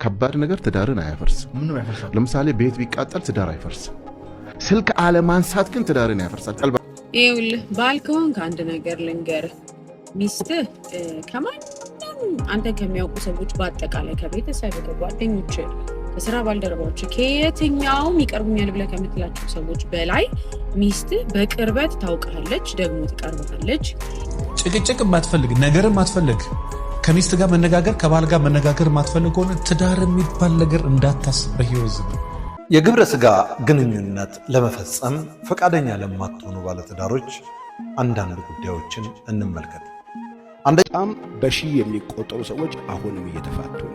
ከባድ ነገር ትዳርን አያፈርስም። ምን ነው ያፈርሳል? ለምሳሌ ቤት ቢቃጠል ትዳር አይፈርስም። ስልክ አለማንሳት ግን ትዳርን ያፈርሳል። ይኸውልህ ባል ከሆንክ አንድ ነገር ልንገርህ፣ ሚስትህ ከማንም አንተ ከሚያውቁ ሰዎች በአጠቃላይ ከቤተሰብ፣ ከጓደኞች፣ ከስራ ባልደረባዎች፣ ከየትኛውም ይቀርቡኛል ብለህ ከምትላቸው ሰዎች በላይ ሚስትህ በቅርበት ታውቃለች፣ ደግሞ ትቀርባለች። ጭቅጭቅ የማትፈልግ ነገር የማትፈልግ ከሚስት ጋር መነጋገር ከባል ጋር መነጋገር የማትፈልግ ሆነ ትዳር የሚባል ነገር እንዳታስብ በህይወት ዘመን። የግብረ ስጋ ግንኙነት ለመፈጸም ፈቃደኛ ለማትሆኑ ባለትዳሮች አንዳንድ ጉዳዮችን እንመልከት። በጣም በሺህ የሚቆጠሩ ሰዎች አሁንም እየተፋቱ ነው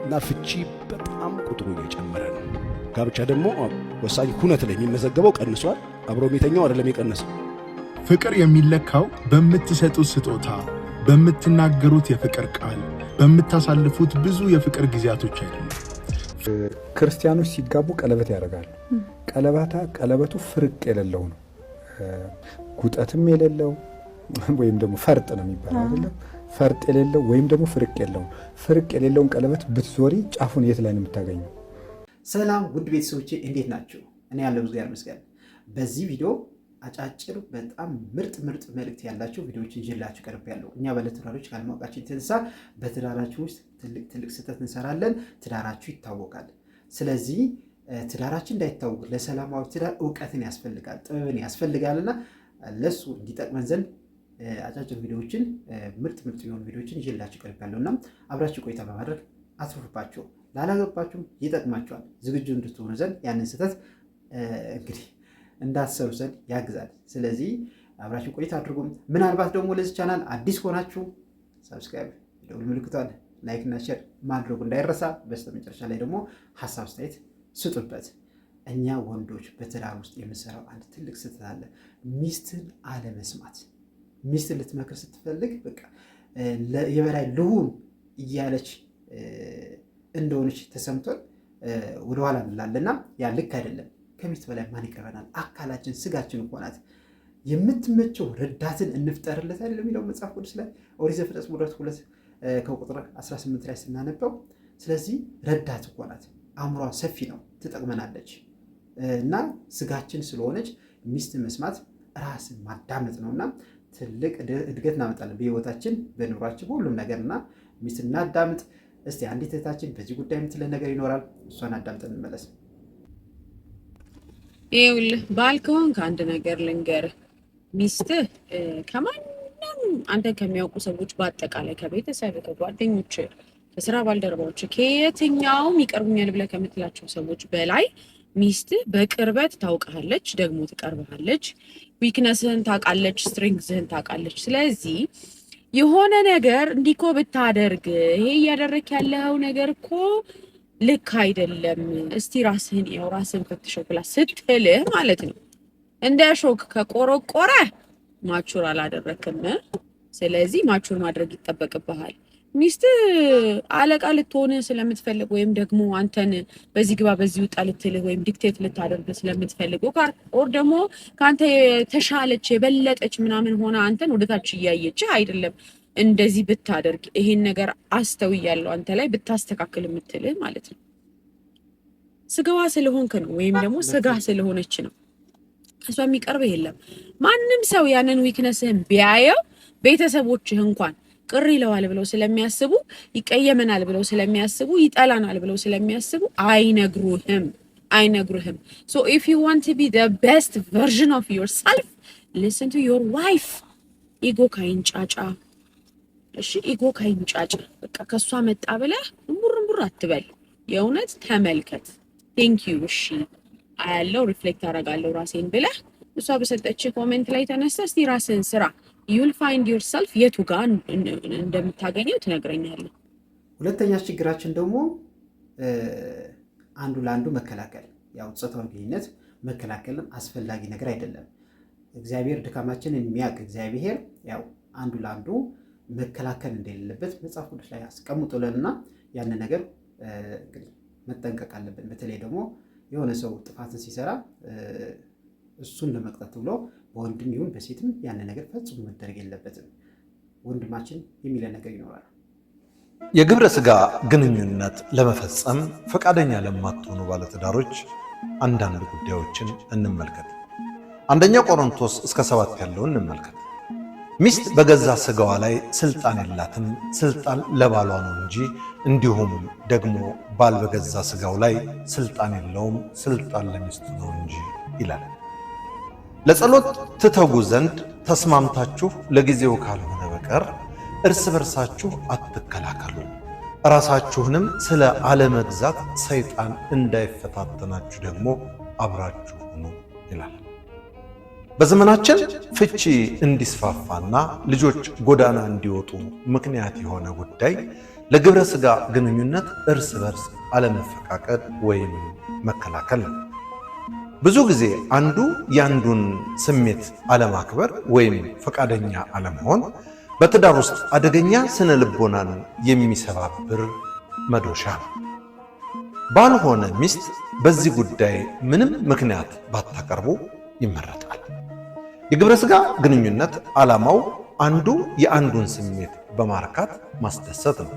እና ፍቺ በጣም ቁጥሩ እየጨመረ ነው። ጋብቻ ደግሞ ወሳኝ ሁነት ላይ የሚመዘገበው ቀንሷል። አብሮ የሚተኛው አይደለም የቀነሰው። ፍቅር የሚለካው በምትሰጡት ስጦታ፣ በምትናገሩት የፍቅር ቃል፣ በምታሳልፉት ብዙ የፍቅር ጊዜያቶች አይደለም። ክርስቲያኖች ሲጋቡ ቀለበት ያደርጋሉ። ቀለበቱ ፍርቅ የሌለው ነው። ጉጠትም የሌለው ወይም ደግሞ ፈርጥ ነው የሚባለው አይደለም። ፈርጥ የሌለው ወይም ደግሞ ፍርቅ የሌለው። ፍርቅ የሌለውን ቀለበት ብትዞሪ ጫፉን የት ላይ ነው የምታገኘው? ሰላም ውድ ቤተሰቦቼ እንዴት ናችሁ? እኔ ያለው እግዚአብሔር ይመስገን። በዚህ ቪዲዮ አጫጭር በጣም ምርጥ መልእክት ያላቸው ቪዲዮዎችን ይዤላችሁ ቀርቤያለሁ። እኛ ባለትዳሮች ካለማወቃችን የተነሳ በትዳራችሁ ውስጥ ትልቅ ስህተት እንሰራለን። ትዳራችሁ ይታወቃል። ስለዚህ ትዳራችን እንዳይታወቅ ለሰላማዊ ትዳር እውቀትን ያስፈልጋል፣ ጥበብን ያስፈልጋልና ለሱ እንዲጠቅመን ዘንድ አጫጭር ቪዲዮዎችን ምርጥ የሆኑ ቪዲዮዎችን ይዤላችሁ ቀርቤያለሁና አብራችሁ ቆይታ በማድረግ አትሩፋችሁ። ላላገባችሁም ይጠቅማችኋል። ዝግጁ እንድትሆኑ ዘንድ ያንን ስህተት እንግዲህ እንዳትሰሩ ዘንድ ያግዛል። ስለዚህ አብራችሁ ቆይታ አድርጉም። ምናልባት ደግሞ ለዚህ ቻናል አዲስ ከሆናችሁ ሰብስክራይብ፣ ደውል ምልክቷን ላይክ እና ሼር ማድረጉ እንዳይረሳ። በስተመጨረሻ ላይ ደግሞ ሀሳብ አስተያየት ስጡበት። እኛ ወንዶች በትዳር ውስጥ የምንሰራው አንድ ትልቅ ስህተት አለ። ሚስትን አለመስማት። ሚስትን ልትመክር ስትፈልግ በቃ የበላይ ልሁን እያለች እንደሆነች ተሰምቶን ወደኋላ እንላለና ያ ልክ አይደለም። ከሚስት በላይ ማን ይቀርበናል? አካላችን፣ ስጋችን እኮ ናት። የምትመቸው ረዳትን እንፍጠርለት አይደል የሚለው መጽሐፍ ቅዱስ ላይ ኦሪት ዘፍጥረት ምዕራፍ 2 ከቁጥር 18 ላይ ስናነበው። ስለዚህ ረዳት እኮ ናት። አእምሯ ሰፊ ነው፣ ትጠቅመናለች። እና ስጋችን ስለሆነች ሚስትን መስማት ራስን ማዳመጥ ነውና ትልቅ እድገት እናመጣለን በህይወታችን፣ በኑሯችን፣ በሁሉም ነገርና ሚስትን እናዳምጥ። እስቲ አንዲት እህታችን በዚህ ጉዳይ የምትለን ነገር ይኖራል። እሷን አዳምጠን እንመለስ። ይኸውልህ ባል ከሆንክ አንድ ነገር ልንገርህ፣ ሚስትህ ከማንም አንተ ከሚያውቁ ሰዎች በአጠቃላይ ከቤተሰብ፣ ከጓደኞች፣ ከስራ ባልደረባዎች፣ ከየትኛውም ይቀርቡኛል ብለህ ከምትላቸው ሰዎች በላይ ሚስትህ በቅርበት ታውቃለች፣ ደግሞ ትቀርብሃለች። ዊክነስህን ታውቃለች፣ ስትሬንግዝህን ታውቃለች። ስለዚህ የሆነ ነገር እንዲህ እኮ ብታደርግ ይሄ እያደረክ ያለው ነገር እኮ ልክ አይደለም፣ እስቲ ራስህን ያው ራስህን ፈትሸው ብላ ስትልህ ማለት ነው። እንደ ሾክ ከቆረቆረ ማቹር አላደረክም። ስለዚህ ማቹር ማድረግ ይጠበቅብሃል። ሚስት አለቃ ልትሆን ስለምትፈልግ ወይም ደግሞ አንተን በዚህ ግባ በዚህ ውጣ ልትልህ ወይም ዲክቴት ልታደርግ ስለምትፈልግ ኦር ደግሞ ከአንተ የተሻለች የበለጠች ምናምን ሆነ አንተን ወደታች እያየች አይደለም እንደዚህ ብታደርግ ይሄን ነገር አስተውያለሁ አንተ ላይ ብታስተካክል የምትልህ ማለት ነው። ስጋዋ ስለሆንክ ነው ወይም ደግሞ ስጋ ስለሆነች ነው። ከሷ የሚቀርብ የለም። ማንም ሰው ያንን ዊክነስህን ቢያየው ቤተሰቦችህ እንኳን ቅር ይለዋል ብለው ስለሚያስቡ፣ ይቀየመናል ብለው ስለሚያስቡ፣ ይጠላናል ብለው ስለሚያስቡ አይነግሩህም። So if you want to be the best version of yourself, listen to your wife. ኢጎ ካይንጫጫ እሺ፣ ኢጎ ካይንጫጫ በቃ ከሷ መጣ ብለህ እምቡር አትበል። የእውነት ተመልከት። ቴንክ ዩ እሺ አያለው ሪፍሌክት አደርጋለሁ ራሴን ብለህ እሷ በሰጠች ኮሜንት ላይ ተነስተህ እስቲ ራስህን ስራ። you'll find yourself የቱ ጋር እንደምታገኘው ትነግረኛለህ። ሁለተኛ ችግራችን ደግሞ አንዱ ለአንዱ መከላከል። ያው ጾታዊ ግንኙነት መከላከልም አስፈላጊ ነገር አይደለም። እግዚአብሔር ድካማችንን የሚያውቅ እግዚአብሔር ያው አንዱ ለአንዱ መከላከል እንደሌለበት መጽሐፍ ቅዱስ ላይ አስቀምጦልንና ያንን ነገር እንግዲህ መጠንቀቅ አለብን። በተለይ ደግሞ የሆነ ሰው ጥፋትን ሲሰራ እሱን ለመቅጣት ብሎ በወንድም ይሁን በሴትም ያንን ነገር ፈጽሞ መደረግ የለበትም። ወንድማችን የሚለን ነገር ይኖራል። የግብረ ሥጋ ግንኙነት ለመፈጸም ፈቃደኛ ለማትሆኑ ባለትዳሮች አንዳንድ ጉዳዮችን እንመልከት። አንደኛ ቆሮንቶስ እስከ 7 ያለውን እንመልከት። ሚስት በገዛ ሥጋዋ ላይ ስልጣን የላትም፣ ስልጣን ለባሏ ነው እንጂ፣ እንዲሁም ደግሞ ባል በገዛ ሥጋው ላይ ስልጣን የለውም፣ ስልጣን ለሚስቱ ነው እንጂ ይላል። ለጸሎት ትተጉ ዘንድ ተስማምታችሁ ለጊዜው ካልሆነ በቀር እርስ በርሳችሁ አትከላከሉ፣ ራሳችሁንም ስለ አለመግዛት ሰይጣን እንዳይፈታተናችሁ ደግሞ አብራችሁ ሁኑ ይላል። በዘመናችን ፍቺ እንዲስፋፋና ልጆች ጎዳና እንዲወጡ ምክንያት የሆነ ጉዳይ ለግብረ ሥጋ ግንኙነት እርስ በርስ አለመፈቃቀድ ወይም መከላከል ነው። ብዙ ጊዜ አንዱ ያንዱን ስሜት አለማክበር ወይም ፈቃደኛ አለመሆን በትዳር ውስጥ አደገኛ ስነ ልቦናን የሚሰባብር መዶሻ ነው። ባልሆነ ሚስት በዚህ ጉዳይ ምንም ምክንያት ባታቀርቡ ይመረጣል። የግብረ ሥጋ ግንኙነት ዓላማው አንዱ የአንዱን ስሜት በማርካት ማስደሰት ነው።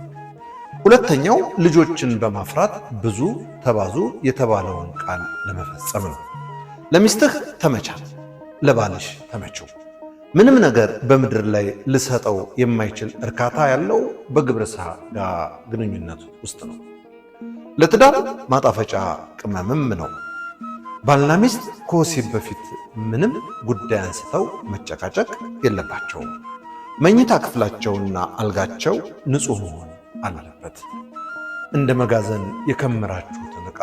ሁለተኛው ልጆችን በማፍራት ብዙ ተባዙ የተባለውን ቃል ለመፈጸም ነው። ለሚስትህ ተመቻት፣ ለባልሽ ተመችው። ምንም ነገር በምድር ላይ ልሰጠው የማይችል እርካታ ያለው በግብረ ሥጋ ግንኙነት ውስጥ ነው። ለትዳር ማጣፈጫ ቅመምም ነው። ባልና ሚስት ከወሲብ በፊት ምንም ጉዳይ አንስተው መጨቃጨቅ የለባቸውም። መኝታ ክፍላቸውና አልጋቸው ንጹሕ መሆን አለበት። እንደ መጋዘን የከመራችሁትን ዕቃ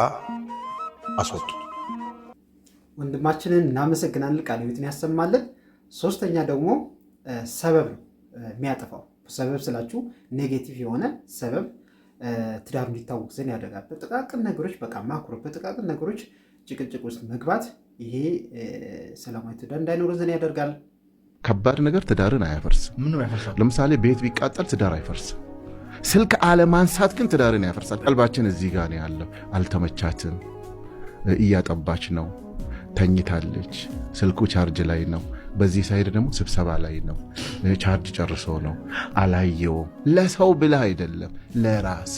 አስወጡ። ወንድማችንን እናመሰግናለን። ቃለ ሕይወትን ያሰማልን። ሶስተኛ ደግሞ ሰበብ ነው የሚያጠፋው። ሰበብ ስላችሁ ኔጌቲቭ የሆነ ሰበብ ትዳሩ እንዲታወቅ ዘንድ ያደርጋል። በጥቃቅን ነገሮች በቃ ማኩረፍ፣ በጥቃቅን ነገሮች ጭቅጭቅ ውስጥ መግባት፣ ይሄ ሰላማዊ ትዳር እንዳይኖር ዘንድ ያደርጋል። ከባድ ነገር ትዳርን አያፈርስም። ምን ነው ያፈርሳል? ለምሳሌ ቤት ቢቃጠል ትዳር አይፈርስም። ስልክ አለማንሳት ግን ትዳርን ያፈርሳል። ቀልባችን እዚህ ጋር ነው ያለው። አልተመቻትም፣ እያጠባች ነው፣ ተኝታለች፣ ስልኩ ቻርጅ ላይ ነው፣ በዚህ ሳይድ ደግሞ ስብሰባ ላይ ነው፣ ቻርጅ ጨርሶ ነው፣ አላየውም። ለሰው ብለህ አይደለም ለራስ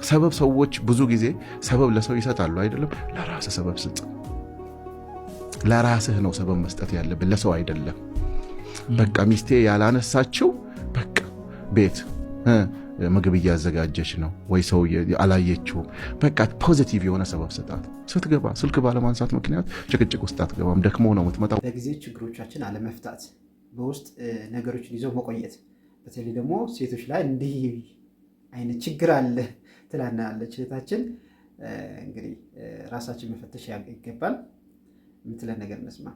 ሰበብ። ሰዎች ብዙ ጊዜ ሰበብ ለሰው ይሰጣሉ አይደለም። ለራስህ ሰበብ ስጥ። ለራስህ ነው ሰበብ መስጠት ያለብን፣ ለሰው አይደለም። በቃ ሚስቴ ያላነሳችው በቃ ቤት ምግብ እያዘጋጀች ነው ወይ ሰው አላየችውም፣ በቃ ፖዚቲቭ የሆነ ሰበብ ስጣት። ስትገባ ስልክ ባለማንሳት ምክንያት ጭቅጭቅ ውስጥ አትገባም። ደክሞ ነው የምትመጣው። በጊዜ ችግሮቻችን አለመፍታት፣ በውስጥ ነገሮችን ይዘው መቆየት፣ በተለይ ደግሞ ሴቶች ላይ እንዲህ አይነት ችግር አለ ትላናለች እህታችን። እንግዲህ ራሳችን መፈተሽ ይገባል። የምትለን ነገር እንስማ።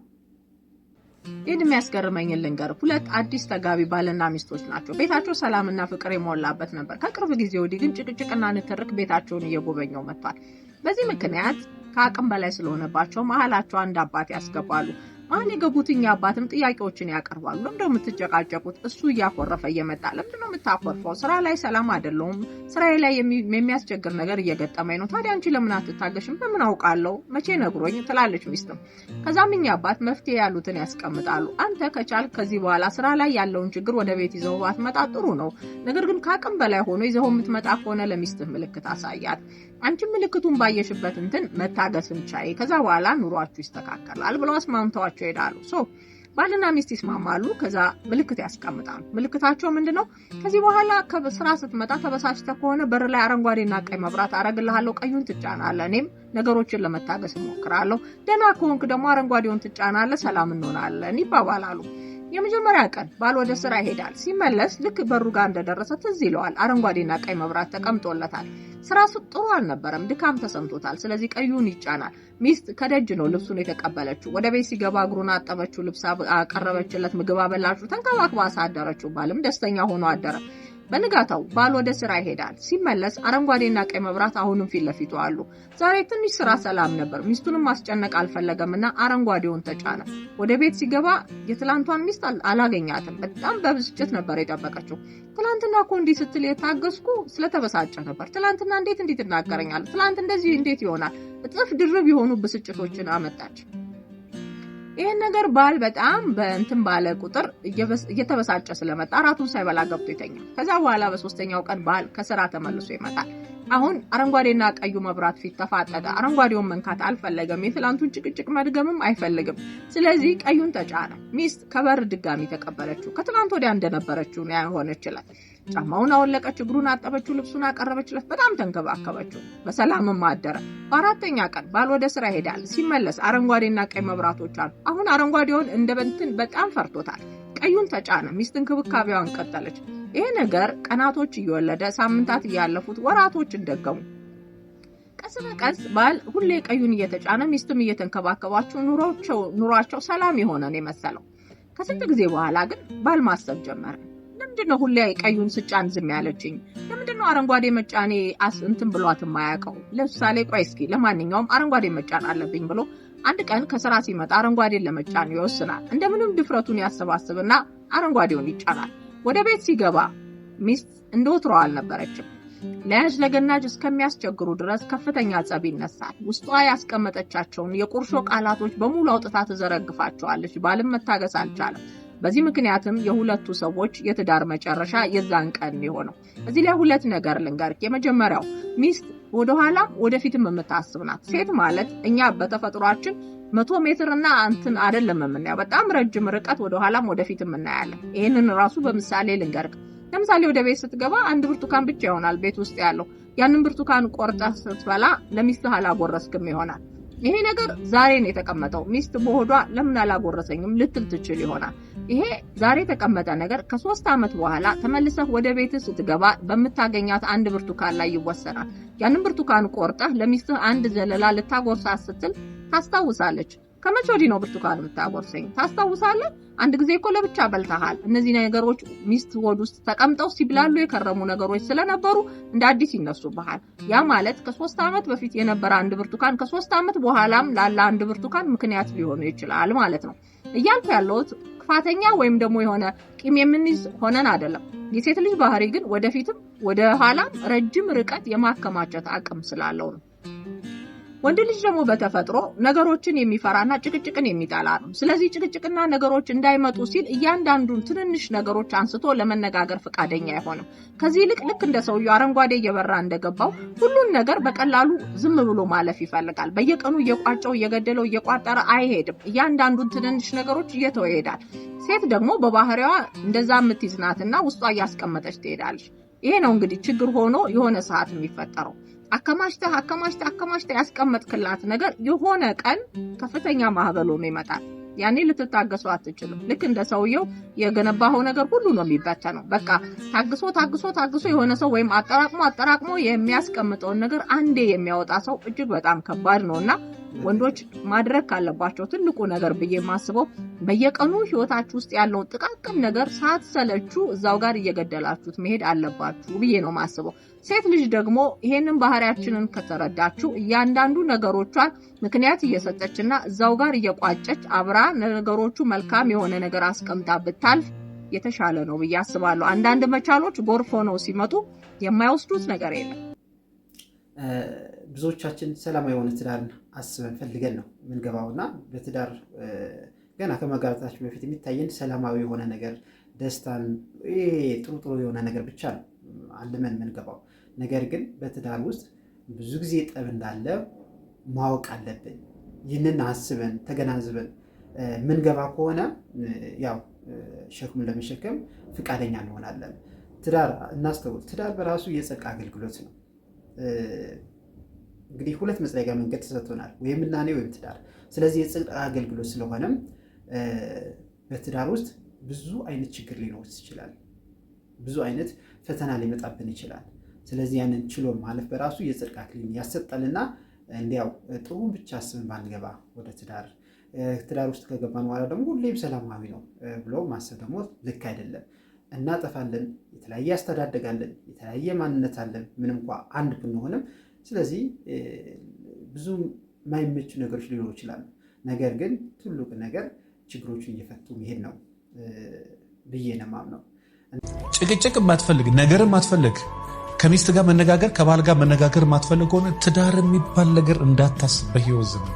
ይህ የሚያስገርመኝን ልንገር። ሁለት አዲስ ተጋቢ ባልና ሚስቶች ናቸው። ቤታቸው ሰላምና ፍቅር የሞላበት ነበር። ከቅርብ ጊዜ ወዲህ ግን ጭቅጭቅና ንትርክ ቤታቸውን እየጎበኘው መጥቷል። በዚህ ምክንያት ከአቅም በላይ ስለሆነባቸው መሀላቸው አንድ አባት ያስገባሉ። አሁን የገቡትኛ አባትም ጥያቄዎችን ያቀርባሉ። ለምንድነው የምትጨቃጨቁት? እሱ እያኮረፈ እየመጣ ለምንድነው የምታኮርፈው? ስራ ላይ ሰላም አይደለሁም፣ ስራዬ ላይ የሚያስቸግር ነገር እየገጠመኝ ነው። ታዲያ አንቺ ለምን አትታገሽም? በምን አውቃለሁ፣ መቼ ነግሮኝ ትላለች ሚስትም። ከዛም እኛ አባት መፍትሄ ያሉትን ያስቀምጣሉ። አንተ ከቻል ከዚህ በኋላ ስራ ላይ ያለውን ችግር ወደ ቤት ይዘው ባትመጣ ጥሩ ነው። ነገር ግን ከአቅም በላይ ሆኖ ይዘው የምትመጣ ከሆነ ለሚስትህ ምልክት አሳያት። አንቺ ምልክቱን ባየሽበት እንትን መታገስን ቻይ። ከዛ በኋላ ኑሯችሁ ይስተካከላል ብለው አስማምተዋቸው ይሄዳሉ። ባልና ሚስት ይስማማሉ። ከዛ ምልክት ያስቀምጣሉ። ምልክታቸው ምንድነው? ከዚህ በኋላ ከስራ ስትመጣ ተበሳጭተህ ከሆነ በር ላይ አረንጓዴና ቀይ መብራት አረግልሃለሁ፣ ቀዩን ትጫናለህ፣ እኔም ነገሮችን ለመታገስ እሞክራለሁ። ደህና ከሆንክ ደግሞ አረንጓዴውን ትጫናለህ፣ ሰላም እንሆናለን ይባባላሉ። የመጀመሪያ ቀን ባል ወደ ስራ ይሄዳል። ሲመለስ ልክ በሩ ጋር እንደደረሰ ትዝ ይለዋል። አረንጓዴና ቀይ መብራት ተቀምጦለታል። ስራ ጥሩ አልነበረም፣ ድካም ተሰምቶታል። ስለዚህ ቀዩን ይጫናል። ሚስት ከደጅ ነው ልብሱን የተቀበለችው። ወደ ቤት ሲገባ እግሩን አጠበችው፣ ልብስ አቀረበችለት፣ ምግብ አበላችው፣ ተንከባክባ አሳደረችው። ባልም ደስተኛ ሆኖ አደረ። በንጋታው ባል ወደ ስራ ይሄዳል። ሲመለስ አረንጓዴና ቀይ መብራት አሁንም ፊት ለፊቱ አሉ። ዛሬ ትንሽ ስራ ሰላም ነበር። ሚስቱንም ማስጨነቅ አልፈለገምና አረንጓዴውን ተጫነ። ወደ ቤት ሲገባ የትላንቷን ሚስት አላገኛትም። በጣም በብስጭት ነበር የጠበቀችው። ትላንትና እኮ እንዲህ ስትል የታገስኩ ስለተበሳጨ ነበር። ትላንትና እንዴት ትናገረኛለህ? ትላንት እንደዚህ እንዴት ይሆናል? እጥፍ ድርብ የሆኑ ብስጭቶችን አመጣች። ይሄን ነገር ባል በጣም በእንትን ባለ ቁጥር እየተበሳጨ ስለመጣ ራቱን ሳይበላ ገብቶ ይተኛል። ከዛ በኋላ በሶስተኛው ቀን ባል ከስራ ተመልሶ ይመጣል። አሁን አረንጓዴና ቀዩ መብራት ፊት ተፋጠጠ። አረንጓዴውን መንካት አልፈለገም። የትላንቱን ጭቅጭቅ መድገምም አይፈልግም። ስለዚህ ቀዩን ተጫነ። ሚስት ከበር ድጋሚ ተቀበለችው። ከትላንት ወዲያ እንደነበረችው ነው ሆነችላት። ጫማውን አወለቀች፣ እግሩን አጠበችው፣ ልብሱን አቀረበችለት፣ በጣም ተንከባከበችው። በሰላምም አደረ። በአራተኛ ቀን ባል ወደ ስራ ሄዳል። ሲመለስ አረንጓዴና ቀይ መብራቶች አሉ። አሁን አረንጓዴውን እንደበንትን በጣም ፈርቶታል። ቀዩን ተጫነ። ሚስት እንክብካቤዋን ቀጠለች። ይሄ ነገር ቀናቶች እየወለደ ሳምንታት እያለፉት ወራቶችን ደገሙ። ቀስ በቀስ ባል ሁሌ ቀዩን እየተጫነ ሚስትም እየተንከባከባቸው ኑሯቸው ሰላም የሆነ ነው የመሰለው። ከስንት ጊዜ በኋላ ግን ባል ማሰብ ጀመረ። ለምንድነው ሁሌ ቀዩን ስጫን ዝም ያለችኝ? ለምንድነው አረንጓዴ መጫኔ እንትን ብሏት የማያውቀው? ለምሳሌ ቆይ እስኪ ለማንኛውም አረንጓዴ መጫን አለብኝ ብሎ አንድ ቀን ከስራ ሲመጣ አረንጓዴን ለመጫን ይወስናል። እንደምንም ድፍረቱን ያሰባስብና አረንጓዴውን ይጫናል። ወደ ቤት ሲገባ ሚስት እንደወትሮው አልነበረችም። ለያዥ ለገናጅ እስከሚያስቸግሩ ድረስ ከፍተኛ ጸብ ይነሳል። ውስጧ ያስቀመጠቻቸውን የቁርሾ ቃላቶች በሙሉ አውጥታ ትዘረግፋቸዋለች። ባልም መታገስ አልቻለም። በዚህ ምክንያትም የሁለቱ ሰዎች የትዳር መጨረሻ የዛን ቀን የሆነው። እዚህ ላይ ሁለት ነገር ልንገርክ። የመጀመሪያው ሚስት ወደኋላም ወደፊትም የምታስብ ናት። ሴት ማለት እኛ በተፈጥሯችን 100 ሜትር እና እንትን አይደለም የምናየው፣ በጣም ረጅም ርቀት ወደኋላም ወደፊትም እናያለን። ይሄንን ራሱ በምሳሌ ልንገርክ። ለምሳሌ ወደ ቤት ስትገባ አንድ ብርቱካን ብቻ ይሆናል ቤት ውስጥ ያለው። ያንን ብርቱካን ቆርጠህ ስትበላ ለሚስትህ አላጎረስክም ይሆናል። ይሄ ነገር ዛሬ ነው የተቀመጠው። ሚስት በሆዷ ለምን አላጎረሰኝም ልትል ትችል ይሆናል። ይሄ ዛሬ የተቀመጠ ነገር ከ3 ዓመት በኋላ ተመልሰህ ወደ ቤት ስትገባ በምታገኛት አንድ ብርቱካን ላይ ይወሰናል። ያንን ብርቱካን ቆርጠህ ለሚስትህ አንድ ዘለላ ልታጎርሳት ስትል ታስታውሳለች። ከመቼ ወዲህ ነው ብርቱካን የምታጎርሰኝ? ታስታውሳለህ? አንድ ጊዜ እኮ ለብቻ በልተሃል። እነዚህ ነገሮች ሚስት ሆድ ውስጥ ተቀምጠው ሲብላሉ የከረሙ ነገሮች ስለነበሩ እንደ አዲስ ይነሱብሃል። ያ ማለት ከ3 ዓመት በፊት የነበረ አንድ ብርቱካን ከ3 ዓመት በኋላም ላለ አንድ ብርቱካን ምክንያት ሊሆኑ ይችላል ማለት ነው። እያልኩ ያለሁት ክፋተኛ ወይም ደግሞ የሆነ ቂም የምንይዝ ሆነን አይደለም። የሴት ልጅ ባህሪ ግን ወደፊትም ወደ ኋላም ረጅም ርቀት የማከማቸት አቅም ስላለው ነው። ወንድ ልጅ ደግሞ በተፈጥሮ ነገሮችን የሚፈራና ጭቅጭቅን የሚጠላ ነው። ስለዚህ ጭቅጭቅና ነገሮች እንዳይመጡ ሲል እያንዳንዱን ትንንሽ ነገሮች አንስቶ ለመነጋገር ፈቃደኛ አይሆንም። ከዚህ ይልቅ ልክ እንደ ሰውየው አረንጓዴ እየበራ እንደገባው ሁሉን ነገር በቀላሉ ዝም ብሎ ማለፍ ይፈልጋል። በየቀኑ እየቋጨው እየገደለው እየቋጠረ አይሄድም። እያንዳንዱን ትንንሽ ነገሮች እየተወ ይሄዳል። ሴት ደግሞ በባህሪዋ እንደዛ የምትይዝናትና ውስጧ እያስቀመጠች ትሄዳለች። ይሄ ነው እንግዲህ ችግር ሆኖ የሆነ ሰዓት የሚፈጠረው። አከማሽተ ያስቀመጥክላት ነገር የሆነ ቀን ከፍተኛ ማዕበል ሆኖ ይመጣል። ያኔ ልትታገሰው አትችልም። ልክ እንደ ሰውየው የገነባው ነገር ሁሉ ነው የሚበተነው። በቃ ታግሶ የሆነ ሰው ወይም አጠራቅሞ የሚያስቀምጠውን ነገር አንዴ የሚያወጣ ሰው እጅግ በጣም ከባድ ነውና ወንዶች ማድረግ ካለባቸው ትልቁ ነገር ብዬ የማስበው በየቀኑ ህይወታችሁ ውስጥ ያለው ጥቃቅን ነገር ሳትሰለቹ እዛው ጋር እየገደላችሁት መሄድ አለባችሁ ብዬ ነው ማስበው። ሴት ልጅ ደግሞ ይሄንን ባህሪያችንን ከተረዳችሁ እያንዳንዱ ነገሮቿን ምክንያት እየሰጠችና እዛው ጋር እየቋጨች አብራ ነገሮቹ መልካም የሆነ ነገር አስቀምጣ ብታልፍ የተሻለ ነው ብዬ አስባለሁ። አንዳንድ መቻሎች ጎርፎ ነው ሲመጡ የማይወስዱት ነገር የለም። ብዙዎቻችን ሰላማዊ የሆነ ትዳርን አስበን ፈልገን ነው የምንገባውና በትዳር ገና ከመጋባታችን በፊት የሚታየን ሰላማዊ የሆነ ነገር፣ ደስታን፣ ጥሩ የሆነ ነገር ብቻ ነው አልመን የምንገባው። ነገር ግን በትዳር ውስጥ ብዙ ጊዜ ጠብ እንዳለ ማወቅ አለብን። ይህንን አስበን ተገናዝበን ምንገባ ከሆነ ያው ሸክሙን ለመሸከም ፍቃደኛ እንሆናለን። ትዳር እናስተውል። ትዳር በራሱ የጽድቅ አገልግሎት ነው። እንግዲህ ሁለት መጽደቂያ መንገድ ተሰጥቶናል፣ ወይም ምናኔ ወይም ትዳር። ስለዚህ የጽድቅ አገልግሎት ስለሆነም በትዳር ውስጥ ብዙ አይነት ችግር ሊኖር ይችላል፣ ብዙ አይነት ፈተና ሊመጣብን ይችላል። ስለዚህ ያንን ችሎ ማለፍ በራሱ የጽድቅ አክሊልን ያሰጠንና እንዲያው ጥሩ ብቻ አስበን ባንገባ ወደ ትዳር ውስጥ ከገባን በኋላ ደግሞ ሁሌም ሰላማዊ ነው ብሎ ማሰብ ደግሞ ልክ አይደለም። እናጠፋለን፣ የተለያየ አስተዳደጋለን፣ የተለያየ ማንነት አለን፣ ምንም እንኳ አንድ ብንሆንም። ስለዚህ ብዙ የማይመቹ ነገሮች ሊኖሩ ይችላሉ። ነገር ግን ትልቁ ነገር ችግሮቹን እየፈቱ መሄድ ነው ብዬ ነው የማምነው። ጭቅጭቅ የማትፈልግ ነገር የማትፈልግ ከሚስት ጋር መነጋገር ከባል ጋር መነጋገር የማትፈልግ ሆነ ትዳር የሚባል ነገር እንዳታስብ። በህይወት ዘመን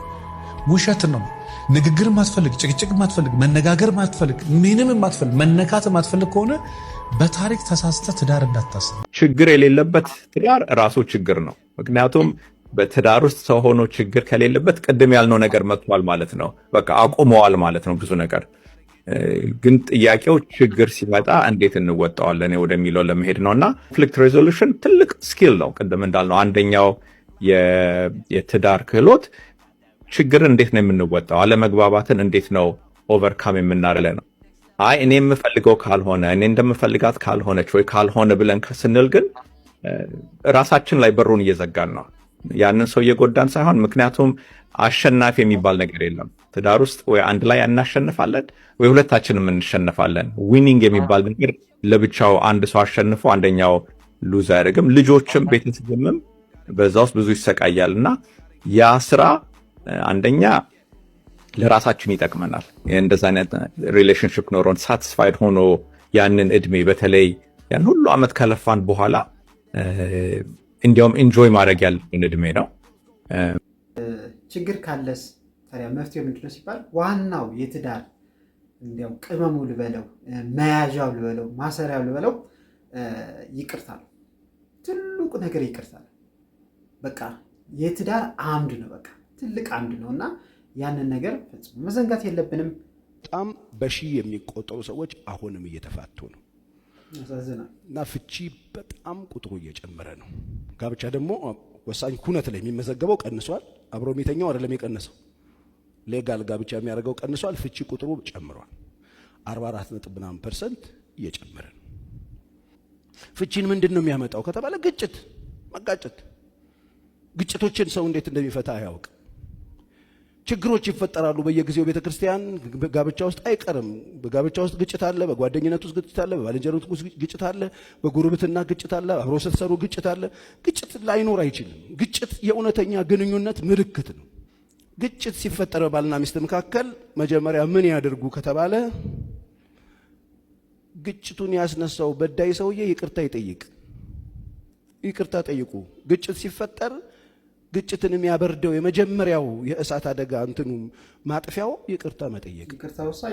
ውሸት ነው። ንግግር ማትፈልግ፣ ጭቅጭቅ ማትፈልግ፣ መነጋገር ማትፈልግ፣ ምንም ማትፈልግ፣ መነካት ማትፈልግ ከሆነ በታሪክ ተሳስተ ትዳር እንዳታስብ። ችግር የሌለበት ትዳር ራሱ ችግር ነው። ምክንያቱም በትዳር ውስጥ ሰው ሆኖ ችግር ከሌለበት ቅድም ያልነው ነገር መጥቷል ማለት ነው። በቃ አቁመዋል ማለት ነው ብዙ ነገር። ግን ጥያቄው ችግር ሲመጣ እንዴት እንወጣዋለን ወደሚለው ለመሄድ ነውና ኮንፍሊክት ሬዞሉሽን ትልቅ ስኪል ነው። ቅድም እንዳልነው አንደኛው የትዳር ክህሎት ችግር እንዴት ነው የምንወጣው፣ አለመግባባትን እንዴት ነው ኦቨርካም የምናደርገው ነው። አይ እኔ የምፈልገው ካልሆነ እኔ እንደምፈልጋት ካልሆነች ወይ ካልሆነ ብለን ስንል ግን ራሳችን ላይ በሩን እየዘጋን ነው። ያንን ሰው እየጎዳን ሳይሆን፣ ምክንያቱም አሸናፊ የሚባል ነገር የለም ትዳር ውስጥ። ወይ አንድ ላይ እናሸንፋለን ወይ ሁለታችንም እንሸነፋለን። ዊኒንግ የሚባል ነገር ለብቻው አንድ ሰው አሸንፎ አንደኛው ሉዝ አያደርግም። ልጆችም ቤተሰብም በዛ ውስጥ ብዙ ይሰቃያል እና ያ ስራ አንደኛ ለራሳችን ይጠቅመናል። እንደዛ አይነት ሪሌሽንሽፕ ኖሮን ሳቲስፋይድ ሆኖ ያንን እድሜ በተለይ ያን ሁሉ አመት ከለፋን በኋላ እንዲያውም ኢንጆይ ማድረግ ያለብን እድሜ ነው። ችግር ካለስ ታዲያ መፍትሄው ምንድነው ሲባል ዋናው የትዳር እንዲያው ቅመሙ ልበለው፣ መያዣው ልበለው፣ ማሰሪያው ልበለው ይቅርታ ነው። ትልቁ ነገር ይቅርታ ነው። በቃ የትዳር አምድ ነው። በቃ ትልቅ አምድ ነው እና ያንን ነገር ፈጽሞ መዘንጋት የለብንም። በጣም በሺህ የሚቆጠሩ ሰዎች አሁንም እየተፋቱ ነው እና ፍቺ በጣም ቁጥሩ እየጨመረ ነው። ጋብቻ ደግሞ ወሳኝ ኩነት ላይ የሚመዘገበው ቀንሷል። አብሮ የሚተኛው አይደለም የቀነሰው፣ ሌጋል ጋብቻ የሚያደርገው ቀንሷል። ፍቺ ቁጥሩ ጨምሯል። 44.9% እየጨመረ ነው። ፍቺን ምንድን ነው የሚያመጣው ከተባለ ግጭት፣ መጋጨት። ግጭቶችን ሰው እንዴት እንደሚፈታ አያውቅ። ችግሮች ይፈጠራሉ በየጊዜው። ቤተክርስቲያን ጋብቻ ውስጥ አይቀርም። በጋብቻ ውስጥ ግጭት አለ፣ በጓደኝነት ውስጥ ግጭት አለ፣ በባልንጀርነት ውስጥ ግጭት አለ፣ በጉርብትና ግጭት አለ፣ አብሮ ስትሰሩ ግጭት አለ። ግጭት ላይኖር አይችልም። ግጭት የእውነተኛ ግንኙነት ምልክት ነው። ግጭት ሲፈጠር ባልና ሚስት መካከል መጀመሪያ ምን ያደርጉ ከተባለ ግጭቱን ያስነሳው በዳይ ሰውዬ ይቅርታ ይጠይቅ። ይቅርታ ጠይቁ። ግጭት ሲፈጠር ግጭትን የሚያበርደው የመጀመሪያው የእሳት አደጋ እንትኑ ማጥፊያው ይቅርታ መጠየቅ።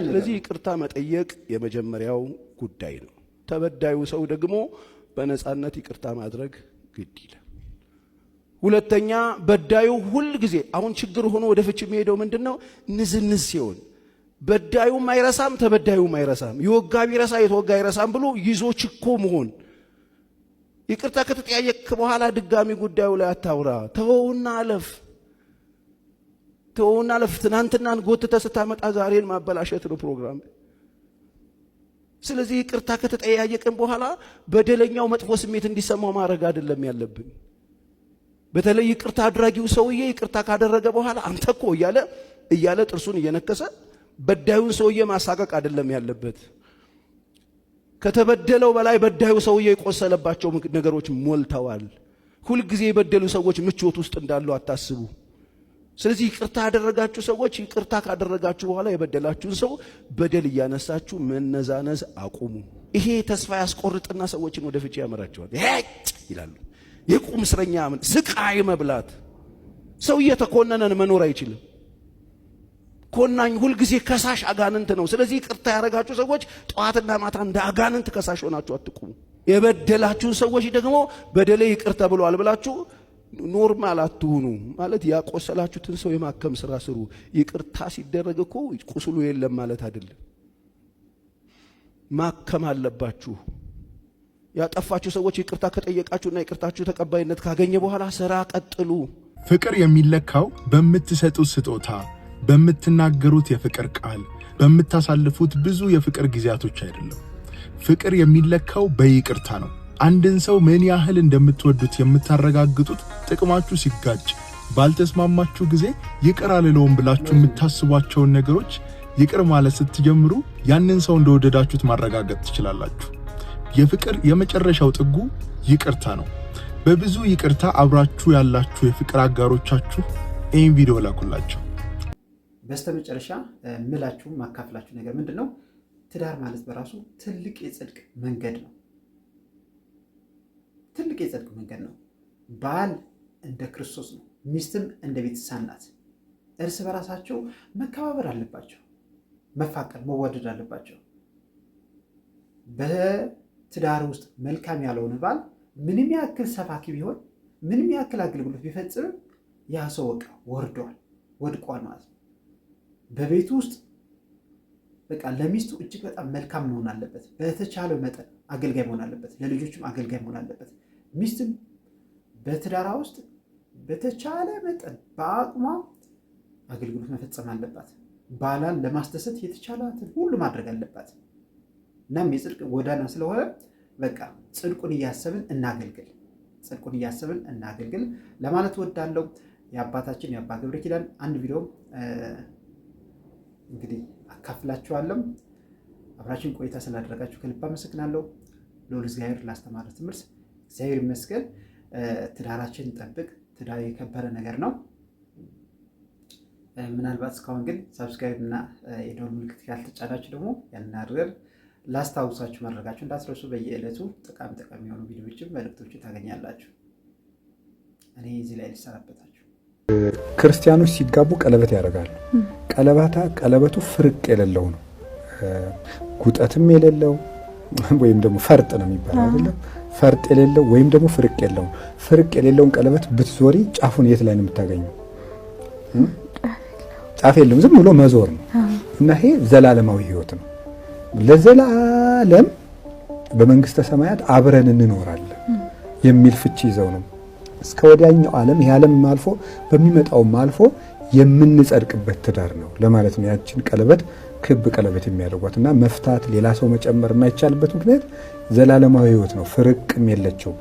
ስለዚህ ይቅርታ መጠየቅ የመጀመሪያው ጉዳይ ነው። ተበዳዩ ሰው ደግሞ በነፃነት ይቅርታ ማድረግ ግድ ይላል። ሁለተኛ በዳዩ ሁል ጊዜ አሁን ችግር ሆኖ ወደ ፍቺ የሚሄደው ምንድነው? ንዝንዝ ሲሆን በዳዩም አይረሳም፣ ተበዳዩም አይረሳም። የወጋ ቢረሳ የተወጋ አይረሳም ብሎ ይዞ ችኮ መሆን። ይቅርታ ከተጠያየቅ በኋላ ድጋሚ ጉዳዩ ላይ አታውራ። ተወውና አለፍ፣ ተወውና አለፍ። ትናንትናን ጎትተህ ስታመጣ ዛሬን ማበላሸት ነው ፕሮግራም። ስለዚህ ይቅርታ ከተጠያየቅን በኋላ በደለኛው መጥፎ ስሜት እንዲሰማው ማድረግ አይደለም ያለብን። በተለይ ይቅርታ አድራጊው ሰውዬ ይቅርታ ካደረገ በኋላ አንተ እኮ እያለ ጥርሱን እየነከሰ በዳዩን ሰውዬ ማሳቀቅ አይደለም ያለበት። ከተበደለው በላይ በዳዩ ሰውዬ የቆሰለባቸው ነገሮች ሞልተዋል። ሁልጊዜ የበደሉ ሰዎች ምቾት ውስጥ እንዳሉ አታስቡ። ስለዚህ ይቅርታ ያደረጋችሁ ሰዎች ይቅርታ ካደረጋችሁ በኋላ የበደላችሁን ሰው በደል እያነሳችሁ መነዛነዝ አቁሙ። ይሄ ተስፋ ያስቆርጥና ሰዎችን ወደ ፍቺ ያመራቸዋል። ይላሉ የቁም እስረኛ ስቃይ መብላት። ሰው እየተኮነነን መኖር አይችልም። ኮናኝ ሁልጊዜ ከሳሽ አጋንንት ነው። ስለዚህ ይቅርታ ያደረጋችሁ ሰዎች ጠዋትና ማታ እንደ አጋንንት ከሳሽ ሆናችሁ አትቁሙ። የበደላችሁን ሰዎች ደግሞ በደሌ ይቅር ተብሏል ብላችሁ ኖርማል አትሁኑ። ማለት ያቆሰላችሁትን ሰው የማከም ስራ ስሩ። ይቅርታ ሲደረግ እኮ ቁስሉ የለም ማለት አይደለም። ማከም አለባችሁ። ያጠፋችሁ ሰዎች ይቅርታ ከጠየቃችሁና ይቅርታችሁ ተቀባይነት ካገኘ በኋላ ስራ ቀጥሉ። ፍቅር የሚለካው በምትሰጡት ስጦታ፣ በምትናገሩት የፍቅር ቃል፣ በምታሳልፉት ብዙ የፍቅር ጊዜያቶች አይደለም። ፍቅር የሚለካው በይቅርታ ነው። አንድን ሰው ምን ያህል እንደምትወዱት የምታረጋግጡት ጥቅማችሁ ሲጋጭ፣ ባልተስማማችሁ ጊዜ ይቅር አልለውም ብላችሁ የምታስቧቸውን ነገሮች ይቅር ማለት ስትጀምሩ ያንን ሰው እንደወደዳችሁት ማረጋገጥ ትችላላችሁ። የፍቅር የመጨረሻው ጥጉ ይቅርታ ነው። በብዙ ይቅርታ አብራችሁ ያላችሁ የፍቅር አጋሮቻችሁ ይህን ቪዲዮ ላኩላቸው። በስተመጨረሻ ምላችሁ ማካፍላችሁ ነገር ምንድነው? ትዳር ማለት በራሱ ትልቅ የጽድቅ መንገድ ነው። ትልቅ የጽድቅ መንገድ ነው። ባል እንደ ክርስቶስ ነው፣ ሚስትም እንደ ቤተክርስቲያን ናት። እርስ በራሳቸው መከባበር አለባቸው፣ መፋቀር መዋደድ አለባቸው። በትዳር ውስጥ መልካም ያልሆነ ባል ምንም ያክል ሰባኪ ቢሆን ምንም ያክል አገልግሎት ቢፈጽም ያ ሰው በቃ ወድቋል ማለት ነው። በቤቱ ውስጥ በቃ ለሚስቱ እጅግ በጣም መልካም መሆን አለበት። በተቻለው መጠን አገልጋይ መሆን አለበት። ለልጆችም አገልጋይ መሆን አለበት። ሚስትም በትዳራ ውስጥ በተቻለ መጠን በአቅሟ አገልግሎት መፈጸም አለባት። ባላን ለማስደሰት የተቻላትን ሁሉ ማድረግ አለባት። እናም የጽድቅ ጎዳና ስለሆነ በቃ ጽድቁን እያሰብን እናገልግል ለማለት ወዳለው የአባታችን የአባ ገብረ ኪዳን አንድ ቪዲዮ እንግዲህ አካፍላችኋለሁ። አብራችን ቆይታ ስላደረጋችሁ ከልብ አመሰግናለሁ። ልዑል እግዚአብሔር ላስተማረ ትምህርት እግዚአብሔር ይመስገን። ትዳራችን ጠብቅ። ትዳር የከበረ ነገር ነው። ምናልባት እስካሁን ግን ሰብስክራይብ እና የደወል ምልክት ያልተጫናችሁ ደግሞ ያንን አድርገን ላስታውሳችሁ ማድረጋችሁ እንዳትረሱ። በየዕለቱ ጠቃሚ የሆኑ ቪዲዮዎችን መልእክቶችን ታገኛላችሁ። እኔ እዚህ ላይ ልሰናበታችሁ። ክርስቲያኖች ሲጋቡ ቀለበት ያደርጋሉ። ቀለበቱ ፍርቅ የሌለው ነው። ጉጠትም የሌለው ወይም ደግሞ ፈርጥ ነው የሚባለው አይደለም። ፈርጥ የሌለው ወይም ደግሞ ፍርቅ የሌለው። ፍርቅ የሌለውን ቀለበት ብትዞሪ ጫፉን የት ላይ ነው የምታገኘው? ጫፍ የለውም፣ ዝም ብሎ መዞር ነው። እና ይሄ ዘላለማዊ ሕይወት ነው። ለዘላለም በመንግስተ ሰማያት አብረን እንኖራለን የሚል ፍቺ ይዘው ነው እስከ ወዲያኛው ዓለም ይሄ ዓለም አልፎ በሚመጣውም አልፎ የምንጸድቅበት ትዳር ነው ለማለት ነው። ያችን ቀለበት ክብ ቀለበት የሚያደርጓትና መፍታት ሌላ ሰው መጨመር የማይቻልበት ምክንያት ዘላለማዊ ሕይወት ነው። ፍርቅም የለችው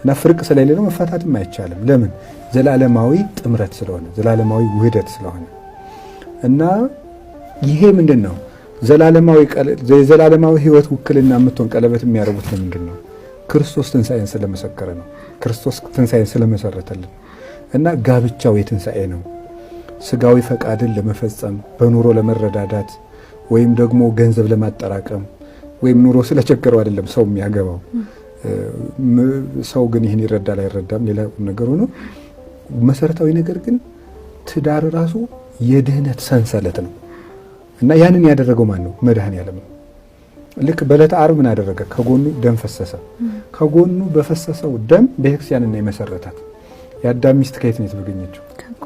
እና ፍርቅ ስለሌለው መፋታትም አይቻልም። ለምን? ዘላለማዊ ጥምረት ስለሆነ፣ ዘላለማዊ ውህደት ስለሆነ እና ይሄ ምንድነው ዘላለማዊ ሕይወት ውክልና የምትሆን ቀለበት የሚያደርጉት ለምንድን ነው? ክርስቶስ ትንሣኤን ስለመሰከረ ነው። ክርስቶስ ትንሣኤን ስለመሰረተልን እና ጋብቻው የትንሣኤ ነው። ስጋዊ ፈቃድን ለመፈጸም በኑሮ ለመረዳዳት ወይም ደግሞ ገንዘብ ለማጠራቀም ወይም ኑሮ ስለቸገረው አይደለም ሰው የሚያገባው። ሰው ግን ይህን ይረዳል አይረዳም ሌላ ነገር ሆኖ፣ መሰረታዊ ነገር ግን ትዳር ራሱ የድህነት ሰንሰለት ነው እና ያንን ያደረገው ማን ነው? መድኃኔዓለም ነው። ልክ በዕለተ ዓርብ ምን አደረገ? ከጎኑ ደም ፈሰሰ። ከጎኑ በፈሰሰው ደም ቤተክርስቲያንን የመሰረታት። የአዳም ሚስት ከየት ነው የተገኘችው?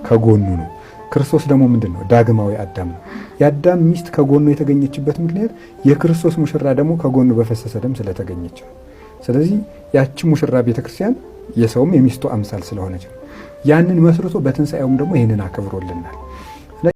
ከጎኑ ነው። ክርስቶስ ደግሞ ምንድነው? ዳግማዊ አዳም ነው። የአዳም ሚስት ከጎኑ የተገኘችበት ምክንያት የክርስቶስ ሙሽራ ደግሞ ከጎኑ በፈሰሰ ደም ስለተገኘች ነው። ስለዚህ ያቺ ሙሽራ ቤተክርስቲያን የሰውም የሚስቱ አምሳል ስለሆነች ነው። ያንን መስርቶ በትንሣኤውም ደግሞ ይህንን አክብሮልናል።